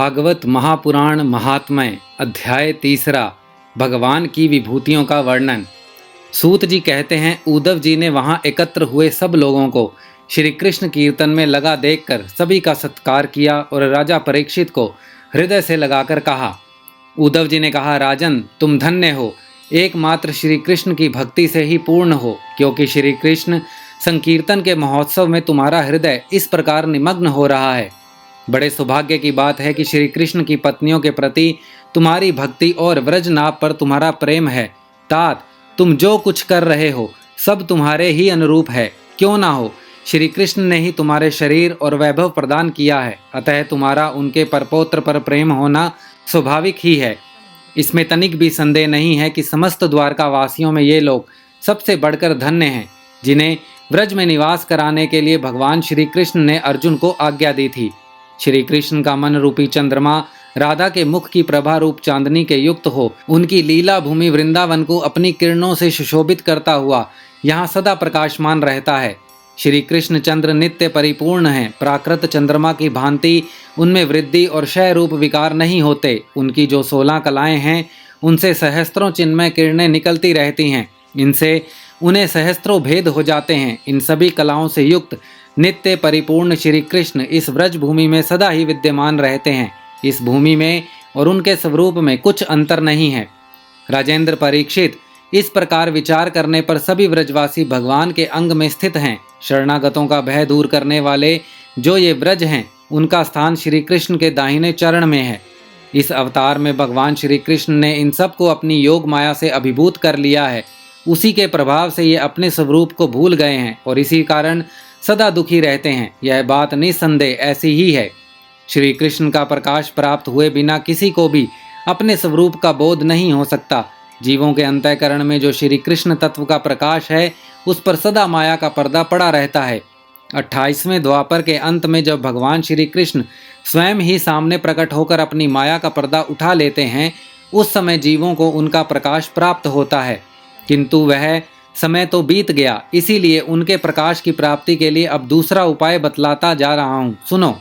भागवत महापुराण महात्म्य अध्याय तीसरा। भगवान की विभूतियों का वर्णन। सूत जी कहते हैं, उद्धव जी ने वहां एकत्र हुए सब लोगों को श्री कृष्ण कीर्तन में लगा देखकर सभी का सत्कार किया और राजा परीक्षित को हृदय से लगाकर कहा। उद्धव जी ने कहा, राजन तुम धन्य हो, एकमात्र श्री कृष्ण की भक्ति से ही पूर्ण हो, क्योंकि श्री कृष्ण संकीर्तन के महोत्सव में तुम्हारा हृदय इस प्रकार निमग्न हो रहा है। बड़े सौभाग्य की बात है कि श्री कृष्ण की पत्नियों के प्रति तुम्हारी भक्ति और व्रजनाभ पर तुम्हारा प्रेम है। तात, तुम जो कुछ कर रहे हो सब तुम्हारे ही अनुरूप है। क्यों ना हो, श्री कृष्ण ने ही तुम्हारे शरीर और वैभव प्रदान किया है, अतः तुम्हारा उनके परपौत्र पर प्रेम होना स्वाभाविक ही है। इसमें तनिक भी संदेह नहीं है कि समस्त द्वारका वासियों में ये लोग सबसे बढ़कर धन्य हैं, जिन्हें व्रज में निवास कराने के लिए भगवान श्री कृष्ण ने अर्जुन को आज्ञा दी थी। श्री कृष्ण का मन रूपी चंद्रमा राधा के मुख की प्रभा रूप चांदनी के युक्त हो उनकी लीला भूमि वृंदावन को अपनी किरणों से सुशोभित करता हुआ यहाँ सदा प्रकाशमान रहता है। श्री कृष्ण चंद्र नित्य परिपूर्ण हैं, प्राकृत चंद्रमा की भांति उनमें वृद्धि और क्षय रूप विकार नहीं होते। उनकी जो 16 कलाएं हैं उनसे सहस्त्रों चिन्मय किरणें निकलती रहती हैं, इनसे उन्हें सहस्त्रों भेद हो जाते हैं। इन सभी कलाओं से युक्त नित्य परिपूर्ण श्री कृष्ण इस व्रज भूमि में सदा ही विद्यमान रहते हैं। इस भूमि में और उनके स्वरूप में कुछ अंतर नहीं है। राजेंद्र परीक्षित, इस प्रकार विचार करने पर सभी व्रजवासी भगवान के अंग में स्थित हैं। शरणागतों का भय दूर करने वाले जो ये व्रज हैं, उनका स्थान श्री कृष्ण के दाहिने चरण में है। इस अवतार में भगवान श्री कृष्ण ने इन सबको अपनी योग माया से अभिभूत कर लिया है। उसी के प्रभाव से ये अपने स्वरूप को भूल गए हैं और इसी कारण सदा दुखी रहते हैं। यह बात निसंदेह ऐसी ही है। श्री कृष्ण का प्रकाश प्राप्त हुए बिना किसी को भी अपने स्वरूप का बोध नहीं हो सकता। जीवों के अंतःकरण में जो श्री कृष्ण तत्व का प्रकाश है, उस पर सदा माया का पर्दा पड़ा रहता है। 28वें द्वापर के अंत में जब भगवान श्री कृष्ण स्वयं ही सामने प्रकट होकर अपनी माया का पर्दा उठा लेते हैं, उस समय जीवों को उनका प्रकाश प्राप्त होता है। किंतु वह समय तो बीत गया, इसीलिए उनके प्रकाश की प्राप्ति के लिए अब दूसरा उपाय बतलाता जा रहा हूँ। सुनो,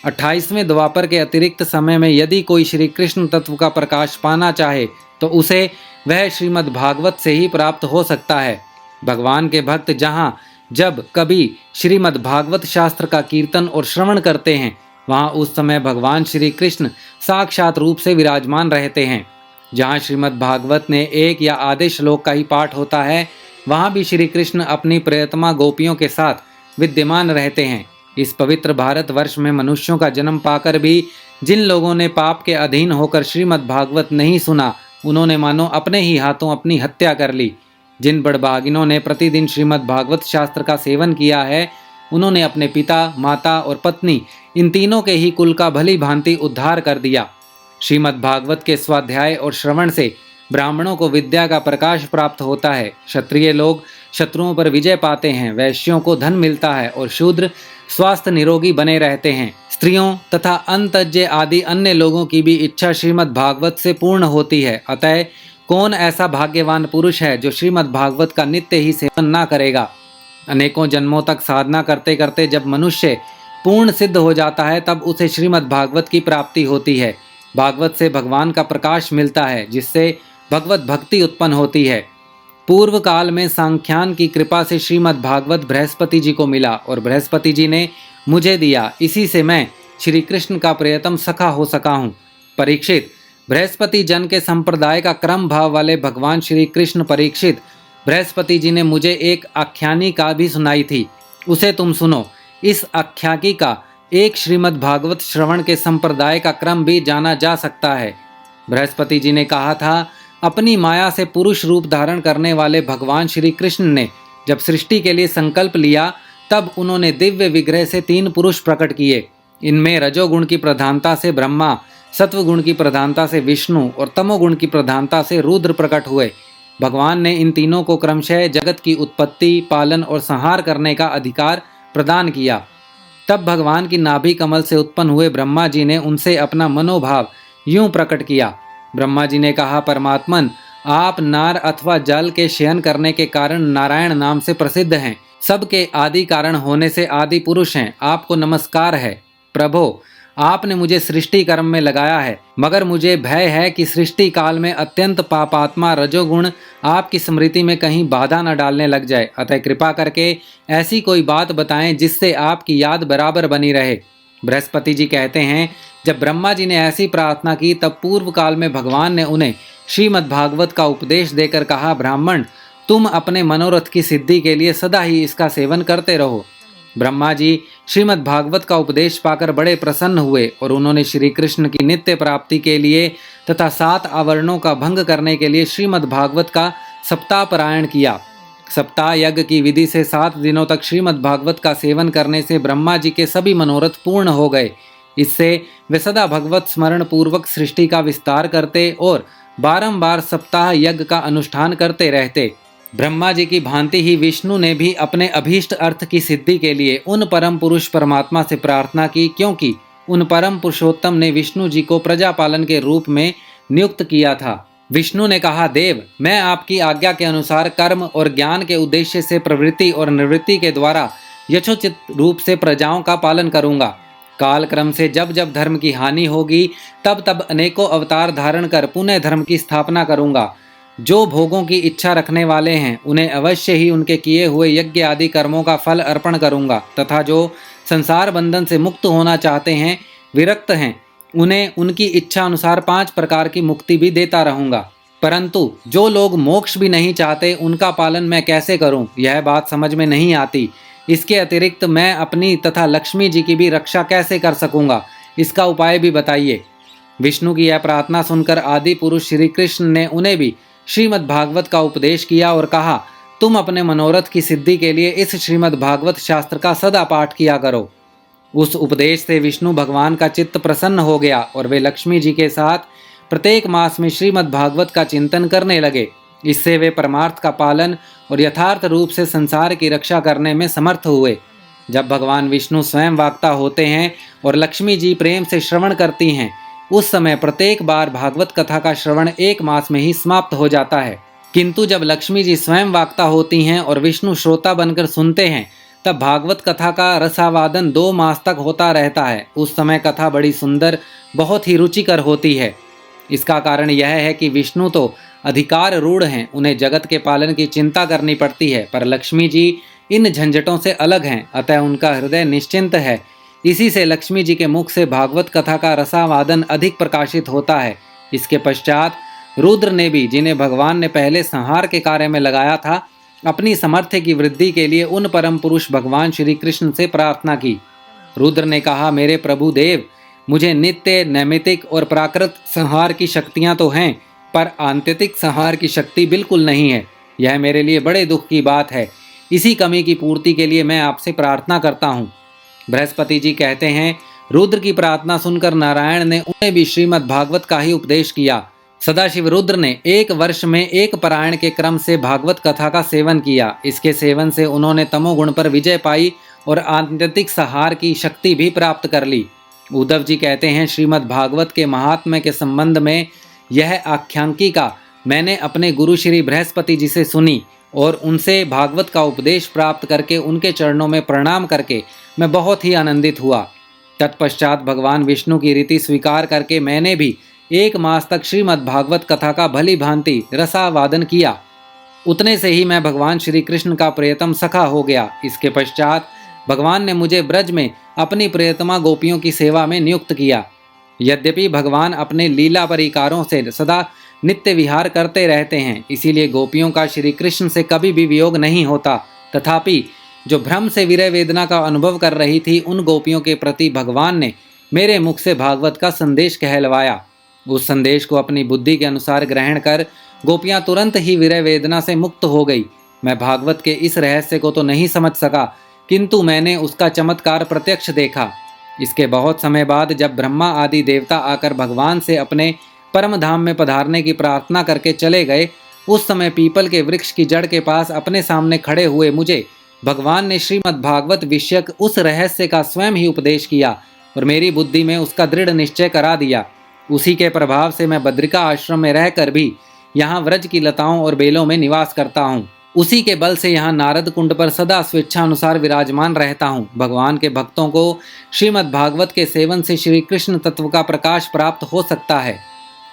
28वें द्वापर के अतिरिक्त समय में यदि कोई श्री कृष्ण तत्व का प्रकाश पाना चाहे तो उसे वह श्रीमद् भागवत से ही प्राप्त हो सकता है। भगवान के भक्त जहाँ जब कभी श्रीमद् भागवत शास्त्र का कीर्तन और श्रवण करते हैं, वहाँ उस समय भगवान श्री कृष्ण साक्षात रूप से विराजमान रहते हैं। जहाँ श्रीमद् भागवत ने एक या आधे श्लोक का ही पाठ होता है, वहाँ भी श्री कृष्ण अपनी प्रियतमा गोपियों के साथ विद्यमान रहते हैं। इस पवित्र भारतवर्ष में मनुष्यों का जन्म पाकर भी जिन लोगों ने पाप के अधीन होकर श्रीमद् भागवत नहीं सुना, उन्होंने मानो अपने ही हाथों अपनी हत्या कर ली। जिन बड़भागिनों ने प्रतिदिन श्रीमद् भागवत शास्त्र का सेवन किया है, उन्होंने अपने पिता, माता और पत्नी इन तीनों के ही कुल का भली भांति उद्धार कर दिया। श्रीमद् भागवत के स्वाध्याय और श्रवण से ब्राह्मणों को विद्या का प्रकाश प्राप्त होता है, क्षत्रिय लोग शत्रुओं पर विजय पाते हैं, वैश्यों को धन मिलता है और शूद्र स्वास्थ्य निरोगी बने रहते हैं। स्त्रियों तथा अंतज्य आदि अन्य लोगों की भी इच्छा श्रीमद् भागवत से पूर्ण होती है। अतः कौन ऐसा भाग्यवान पुरुष है जो श्रीमद् भागवत का नित्य ही सेवन ना करेगा। अनेकों जन्मों तक साधना करते करते जब मनुष्य पूर्ण सिद्ध हो जाता है, तब उसे श्रीमद् भागवत की प्राप्ति होती है। भागवत से भगवान का प्रकाश मिलता है, जिससे भगवत भक्ति उत्पन्न होती है। पूर्व काल में सांख्यान की कृपा से श्रीमद् भागवत बृहस्पति जी को मिला और बृहस्पति जी ने मुझे दिया। इसी से मैं श्री कृष्ण का प्रियतम सखा हो सका हूँ। परीक्षित, बृहस्पति जन के संप्रदाय का क्रम भाव वाले भगवान श्री कृष्ण परीक्षित, बृहस्पति जी ने मुझे एक आख्यानिका भी सुनाई थी, उसे तुम सुनो। इस आख्यायिका एक श्रीमद् भागवत श्रवण के संप्रदाय का क्रम भी जाना जा सकता है। बृहस्पति जी ने कहा था, अपनी माया से पुरुष रूप धारण करने वाले भगवान श्री कृष्ण ने जब सृष्टि के लिए संकल्प लिया, तब उन्होंने दिव्य विग्रह से 3 पुरुष प्रकट किए। इनमें रजोगुण की प्रधानता से ब्रह्मा, सत्वगुण की प्रधानता से विष्णु और तमोगुण की प्रधानता से रुद्र प्रकट हुए। भगवान ने इन तीनों को क्रमशः जगत की उत्पत्ति, पालन और संहार करने का अधिकार प्रदान किया। तब भगवान की नाभि कमल से उत्पन्न हुए ब्रह्मा जी ने उनसे अपना मनोभाव यूं प्रकट किया। ब्रह्मा जी ने कहा, परमात्मन, आप नार अथवा जल के शयन करने के कारण नारायण नाम से प्रसिद्ध हैं। सबके आदि कारण होने से आदि पुरुष हैं। आपको नमस्कार है। प्रभो, आपने मुझे सृष्टि कर्म में लगाया है, मगर मुझे भय है कि सृष्टि काल में अत्यंत पापात्मा रजोगुण आपकी स्मृति में कहीं बाधा न डालने लग जाए। अतः कृपा करके ऐसी कोई बात बताएं जिससे आपकी याद बराबर बनी रहे। बृहस्पति जी कहते हैं, जब ब्रह्मा जी ने ऐसी प्रार्थना की तब पूर्व काल में भगवान ने उन्हें श्रीमद् भागवत का उपदेश देकर कहा, ब्राह्मण, तुम अपने मनोरथ की सिद्धि के लिए सदा ही इसका सेवन करते रहो। ब्रह्मा जी श्रीमद् भागवत का उपदेश पाकर बड़े प्रसन्न हुए और उन्होंने श्री कृष्ण की नित्य प्राप्ति के लिए तथा 7 आवरणों का भंग करने के लिए श्रीमद् भागवत का सप्ताह पारायण किया। सप्ताह यज्ञ की विधि से 7 दिनों तक श्रीमद् भागवत का सेवन करने से ब्रह्मा जी के सभी मनोरथ पूर्ण हो गए। इससे वे सदा भगवत स्मरण पूर्वक सृष्टि का विस्तार करते और बारंबार सप्ताह यज्ञ का अनुष्ठान करते रहते। ब्रह्मा जी की भांति ही विष्णु ने भी अपने अभीष्ट अर्थ की सिद्धि के लिए उन परम पुरुष परमात्मा से प्रार्थना की, क्योंकि उन परम पुरुषोत्तम ने विष्णु जी को प्रजापालन के रूप में नियुक्त किया था। विष्णु ने कहा, देव, मैं आपकी आज्ञा के अनुसार कर्म और ज्ञान के उद्देश्य से प्रवृत्ति और निवृत्ति के द्वारा यथोचित रूप से प्रजाओं का पालन करूंगा। काल क्रम से जब जब धर्म की हानि होगी तब तब अनेकों अवतार धारण कर पुनः धर्म की स्थापना करूंगा। जो भोगों की इच्छा रखने वाले हैं उन्हें अवश्य ही उनके किए हुए यज्ञ आदि कर्मों का फल अर्पण करूंगा, तथा जो संसार बंधन से मुक्त होना चाहते हैं, विरक्त हैं, उन्हें उनकी इच्छा अनुसार 5 प्रकार की मुक्ति भी देता रहूंगा। परंतु जो लोग मोक्ष भी नहीं चाहते उनका पालन मैं कैसे करूं, यह बात समझ में नहीं आती। इसके अतिरिक्त मैं अपनी तथा लक्ष्मी जी की भी रक्षा कैसे कर सकूंगा, इसका उपाय भी बताइए। विष्णु की यह प्रार्थना सुनकर आदि पुरुष श्री कृष्ण ने उन्हें भी श्रीमद् भागवत का उपदेश किया और कहा, तुम अपने मनोरथ की सिद्धि के लिए इस श्रीमद् भागवत शास्त्र का सदा पाठ किया करो। उस उपदेश से विष्णु भगवान का चित्त प्रसन्न हो गया और वे लक्ष्मी जी के साथ प्रत्येक मास में श्रीमद् भागवत का चिंतन करने लगे। इससे वे परमार्थ का पालन और यथार्थ रूप से संसार की रक्षा करने में समर्थ हुए। जब भगवान विष्णु स्वयं वाक्ता होते हैं और लक्ष्मी जी प्रेम से श्रवण करती हैं, उस समय प्रत्येक बार भागवत कथा का श्रवण 1 मास में ही समाप्त हो जाता है। किंतु जब लक्ष्मी जी स्वयं वाक्ता होती हैं और विष्णु श्रोता बनकर सुनते हैं, तब भागवत कथा का रसावादन 2 मास तक होता रहता है। उस समय कथा बड़ी सुंदर, बहुत ही रुचिकर होती है। इसका कारण यह है कि विष्णु तो अधिकार रूढ़ हैं, उन्हें जगत के पालन की चिंता करनी पड़ती है, पर लक्ष्मी जी इन झंझटों से अलग हैं, अतः उनका हृदय निश्चिंत है। इसी से लक्ष्मी जी के मुख से भागवत कथा का रसावादन अधिक प्रकाशित होता है। इसके पश्चात रुद्र ने भी, जिन्हें भगवान ने पहले संहार के कार्य में लगाया था, अपनी सामर्थ्य की वृद्धि के लिए उन परम पुरुष भगवान श्री कृष्ण से प्रार्थना की। रुद्र ने कहा, मेरे प्रभु देव, मुझे नित्य, नैमित्तिक और प्राकृत संहार की शक्तियां तो हैं, पर आंतरिक संहार की शक्ति बिल्कुल नहीं है। यह मेरे लिए बड़े दुख की बात है। इसी कमी की पूर्ति के लिए मैं आपसे प्रार्थना करता हूँ। बृहस्पति जी कहते हैं, रुद्र की प्रार्थना सुनकर नारायण ने उन्हें भी श्रीमद् भागवत का ही उपदेश किया। सदाशिव रुद्र ने 1 वर्ष में 1 पारायण के क्रम से भागवत कथा का सेवन किया। इसके सेवन से उन्होंने तमोगुण पर विजय पाई और आंतरिक संहार की शक्ति भी प्राप्त कर ली। उद्धव जी कहते हैं, श्रीमद् भागवत के महात्म्य के संबंध में यह आख्यांकिका मैंने अपने गुरु श्री बृहस्पति जी से सुनी और उनसे भागवत का उपदेश प्राप्त करके उनके चरणों में प्रणाम करके मैं बहुत ही आनंदित हुआ। तत्पश्चात भगवान विष्णु की रीति स्वीकार करके मैंने भी 1 मास तक श्रीमद् भागवत कथा का भली भांति रसावादन किया। उतने से ही मैं भगवान श्री कृष्ण का प्रियतम सखा हो गया। इसके पश्चात भगवान ने मुझे ब्रज में अपनी प्रियतमा गोपियों की सेवा में नियुक्त किया। यद्यपि भगवान अपने लीला परिकारों से सदा नित्य विहार करते रहते हैं, इसीलिए गोपियों का श्री कृष्ण से कभी भी वियोग नहीं होता, तथापि जो भ्रम से विरह वेदना का अनुभव कर रही थी, उन गोपियों के प्रति भगवान ने मेरे मुख से भागवत का संदेश कहलवाया। उस संदेश को अपनी बुद्धि के अनुसार ग्रहण कर गोपियां तुरंत ही विरह वेदना से मुक्त हो गई। मैं भागवत के इस रहस्य को तो नहीं समझ सका, किंतु मैंने उसका चमत्कार प्रत्यक्ष देखा। इसके बहुत समय बाद जब ब्रह्मा आदि देवता आकर भगवान से अपने परम धाम में पधारने की प्रार्थना करके चले गए, उस समय पीपल के वृक्ष की जड़ के पास अपने सामने खड़े हुए मुझे भगवान ने श्रीमद् भागवत विषयक उस रहस्य का स्वयं ही उपदेश किया और मेरी बुद्धि में उसका दृढ़ निश्चय करा दिया। उसी के प्रभाव से मैं बद्रिका आश्रम में रहकर भी यहाँ व्रज की लताओं और बेलों में निवास करता हूँ। उसी के बल से यहाँ नारद कुंड पर सदा स्वेच्छानुसार विराजमान रहता हूँ। भगवान के भक्तों को श्रीमद् भागवत के सेवन से श्री कृष्ण तत्व का प्रकाश प्राप्त हो सकता है।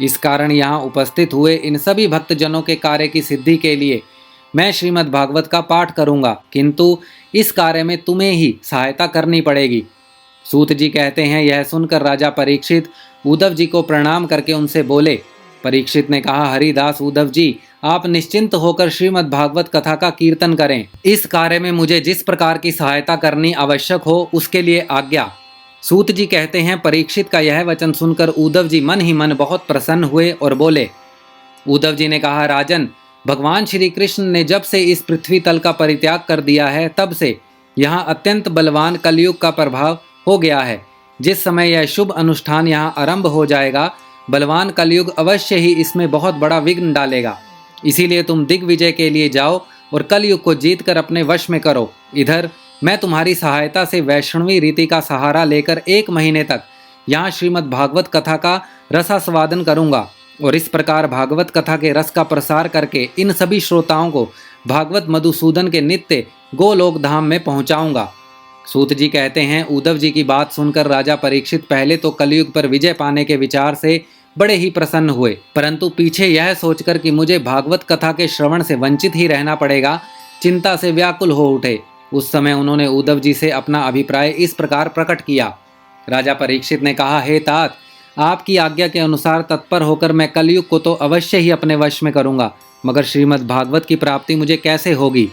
इस कारण यहाँ उपस्थित हुए इन सभी भक्तजनों के कार्य की सिद्धि के लिए मैं श्रीमद् भागवत का पाठ करूँगा, किंतु इस कार्य में तुम्हें ही सहायता करनी पड़ेगी। सूत जी कहते हैं, यह सुनकर राजा परीक्षित उद्धव जी को प्रणाम करके उनसे बोले। परीक्षित ने कहा, हरिदास उद्धव जी, आप निश्चिंत होकर श्रीमद् भागवत कथा का कीर्तन करें। इस कार्य में मुझे जिस प्रकार की सहायता करनी आवश्यक हो उसके लिए आज्ञा। सूत जी कहते हैं, परीक्षित का यह वचन सुनकर उद्धव जी मन ही मन बहुत प्रसन्न हुए और बोले। उद्धव जी ने कहा, राजन, भगवान श्री कृष्ण ने जब से इस पृथ्वी तल का परित्याग कर दिया है तब से यहाँ अत्यंत बलवान कलयुग का प्रभाव हो गया है। जिस समय यह शुभ अनुष्ठान यहाँ आरंभ हो जाएगा, बलवान कलयुग अवश्य ही इसमें बहुत बड़ा विघ्न डालेगा। इसीलिए तुम दिग्विजय के लिए जाओ और कलयुग को जीतकर अपने वश में करो। इधर मैं तुम्हारी सहायता से वैष्णवी रीति का सहारा लेकर 1 महीने तक यहाँ श्रीमद् भागवत कथा का रसास्वादन करूँगा और इस प्रकार भागवत कथा के रस का प्रसार करके इन सभी श्रोताओं को भागवत मधुसूदन के नित्य गोलोक धाम में पहुँचाऊँगा। सूत जी कहते हैं, उद्धव जी की बात सुनकर राजा परीक्षित पहले तो कलयुग पर विजय पाने के विचार से बड़े ही प्रसन्न हुए, परंतु पीछे यह सोचकर कि मुझे भागवत कथा के श्रवण से वंचित ही रहना पड़ेगा, चिंता से व्याकुल हो उठे। उस समय उन्होंने उद्धव जी से अपना अभिप्राय इस प्रकार प्रकट किया। राजा परीक्षित ने कहा, हे तात, आपकी आज्ञा के अनुसार तत्पर होकर मैं कलयुग को तो अवश्य ही अपने वश में करूँगा, मगर श्रीमद् भागवत की प्राप्ति मुझे कैसे होगी?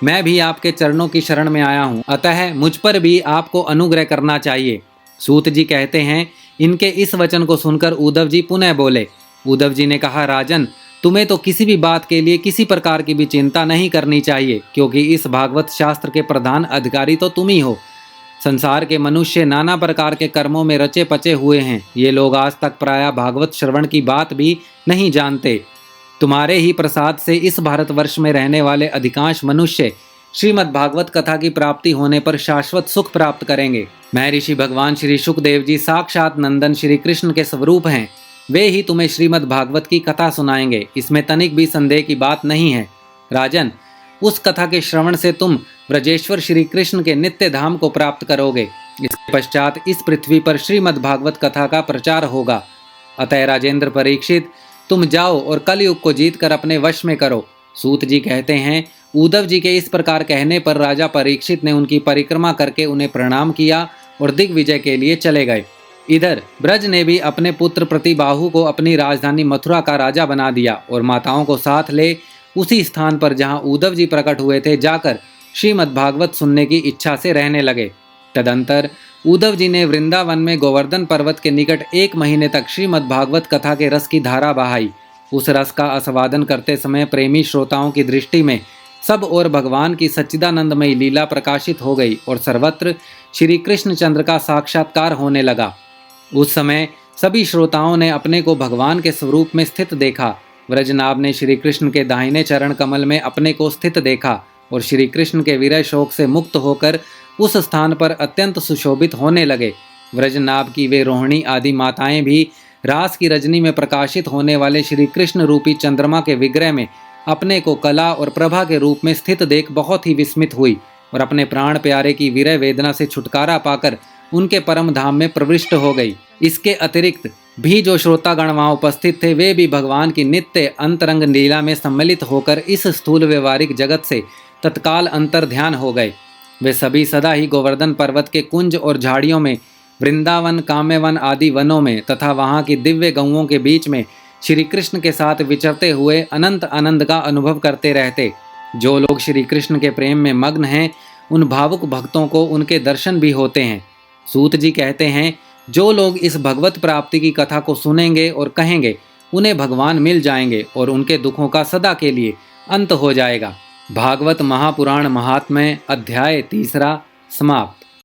मैं भी आपके चरणों की शरण में आया हूँ, अतः मुझ पर भी आपको अनुग्रह करना चाहिए। सूत जी कहते हैं, इनके इस वचन को सुनकर उद्धव जी पुनः बोले। उद्धव जी ने कहा, राजन, तुम्हें तो किसी भी बात के लिए किसी प्रकार की भी चिंता नहीं करनी चाहिए, क्योंकि इस भागवत शास्त्र के प्रधान अधिकारी तो तुम ही हो। संसार के मनुष्य नाना प्रकार के कर्मों में रचे पचे हुए हैं। ये लोग आज तक प्रायः भागवत श्रवण की बात भी नहीं जानते। तुम्हारे ही प्रसाद से इस भारतवर्ष में रहने वाले अधिकांश मनुष्य श्रीमद् भागवत कथा की प्राप्ति होने पर शाश्वत सुख प्राप्त करेंगे। महर्षि भगवान श्री शुकदेव जी साक्षात नंदन श्री कृष्ण के स्वरूप हैं। वे ही तुम्हें श्रीमद् भागवत की कथा सुनाएंगे, इसमें तनिक भी संदेह की बात नहीं है। राजन, उस कथा के श्रवण से तुम ब्रजेश्वर श्री कृष्ण के नित्य धाम को प्राप्त करोगे। इसके पश्चात इस पृथ्वी पर श्रीमद् भागवत कथा का प्रचार होगा। अतः राजेंद्र परीक्षित, तुम जाओ और कलयुग को जीत कर अपने वश में करो। सूत जी कहते हैं, उद्धव जी के इस प्रकार कहने पर राजा परीक्षित ने उनकी परिक्रमा करके उन्हें प्रणाम किया और दिग्विजय के लिए चले गए। इधर ब्रज ने भी अपने पुत्र प्रतिबाहु को अपनी राजधानी मथुरा का राजा बना दिया और माताओं को साथ ले उसी स्थान पर जहां उद्धव जी प्रकट हुए थे जाकर श्रीमद् भागवत सुनने की इच्छा से रहने लगे। तदंतर उद्धव जी ने वृंदावन में गोवर्धन पर्वत के निकट 1 महीने तक श्रीमद् भागवत कथा के रस की धारा बहाई। उस रस का आस्वादन करते समय प्रेमी श्रोताओं की दृष्टि में सब और भगवान की सच्चिदानंदमयी लीला प्रकाशित हो गई और सर्वत्र श्री कृष्णचंद्र का साक्षात्कार होने लगा। उस समय सभी श्रोताओं ने अपने को भगवान के स्वरूप में स्थित देखा। व्रजनाभ ने श्री कृष्ण के दाहिने चरण कमल में अपने को स्थित देखा और श्री कृष्ण के विरह शोक से मुक्त होकर उस स्थान पर अत्यंत सुशोभित होने लगे। व्रजनाभ की वे रोहिणी आदि माताएं भी रास की रजनी में प्रकाशित होने वाले श्री कृष्ण रूपी चंद्रमा के विग्रह में अपने को कला और प्रभा के रूप में स्थित देख बहुत ही विस्मित हुई और अपने प्राण प्यारे की विरह वेदना से छुटकारा पाकर उनके परम धाम में प्रविष्ट हो गई। इसके अतिरिक्त भी जो श्रोतागण वहाँ उपस्थित थे वे भी भगवान की नित्य अंतरंग लीला में सम्मिलित होकर इस स्थूल व्यवहारिक जगत से तत्काल अंतर ध्यान हो गए। वे सभी सदा ही गोवर्धन पर्वत के कुंज और झाड़ियों में, वृंदावन, काम्यवन आदि वनों में तथा वहाँ की दिव्य गौओं के बीच में श्री कृष्ण के साथ विचरते हुए अनंत आनंद का अनुभव करते रहते। जो लोग श्री कृष्ण के प्रेम में मग्न हैं उन भावुक भक्तों को उनके दर्शन भी होते हैं। सूत जी कहते हैं, जो लोग इस भगवत प्राप्ति की कथा को सुनेंगे और कहेंगे उन्हें भगवान मिल जाएंगे और उनके दुखों का सदा के लिए अंत हो जाएगा। भागवत महापुराण महात्म्य अध्याय 3 समाप्त।